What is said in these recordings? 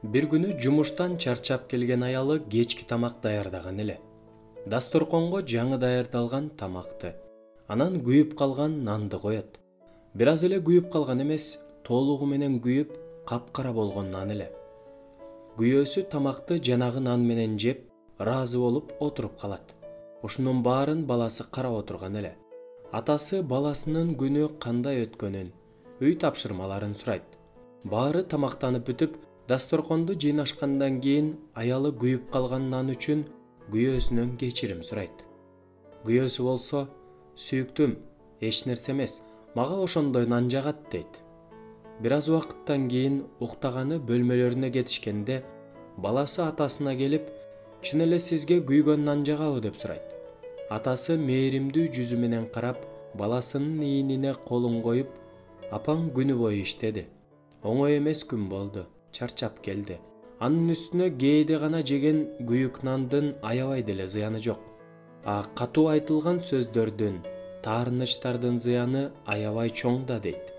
Бир күнү жумуштан чарчап келген аялы кечки тамак даярдаган эле. Дасторконго жаңы даярдалган тамакты, анан күйүп калган нанды коет. Бир аз эле күйүп калган эмес, толугу менен күйүп, капкара болгон нан эле. Күйөөсү тамакты жанагы нан менен жеп, ыраазы болуп отуруп калат. Ушунун баарын баласы карап отурган эле. Атасы баласынын күнү кандай өткөнүн, үй тапшырмаларын сурайт. Баары тамактанып бүтүп, дасторконду жыйнашкандан кийин аялы күйүп калган нан үчүн күйөөсүнөн кечирим сурайт. Күйөөсү болсо: "Сүйүктүм, эч нерсе эмес, мага ошондой нан жагат" дейт. Бир аз убакыттан кийин уктаганы бөлмөлөрүнө кетишкенде, баласы атасына келип: "Чын эле сизге күйгөн нан жагабы?" деп сурайт. Атасы мээримдүү жүзү менен карап, баласынын ийнине колун коюп: "Апаң күнү бою иштеди. Оңой эмес күн болду. Чарчап келди. Анын үстүнө кээде гана жеген күйүк нандын аябай деле зыяны жок. А катуу айтылган сөздөрдүн, таарынычтардын зыяны аябай чоң да" дейт.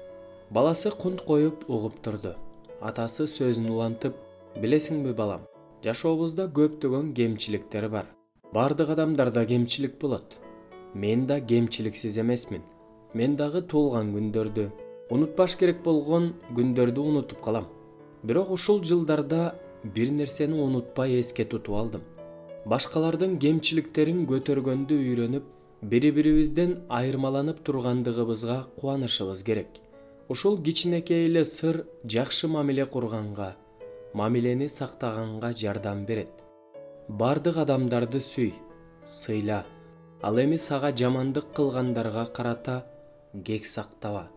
Баласы кунт коюп угуп турду. Атасы сөзүн улантып: "Билесиңби балам, жашообузда көптөгөн кемчиликтер бар. Бардык адамдарда кемчилик болот. Мен да кемчиликсиз эмесмин. Мен дагы туулган күндөрдү, унутпаш керек болгон күндөрдү унутуп калам. Бирок ушул жылдарда бир нерсени унутпай эске тутуп алдым. Башкалардын кемчиликтерин көтөргөндү үйрөнүп, бири-бирибизден айырмаланып тургандыгыбызга кубанышыбыз керек. Ушул кичинекей эле сыр жакшы мамиле курганга, мамилени сактаганга жардам берет. Бардык адамдарды сүй, сыйла. Ал эми сага жамандык кылгандарга карата кек сактаба.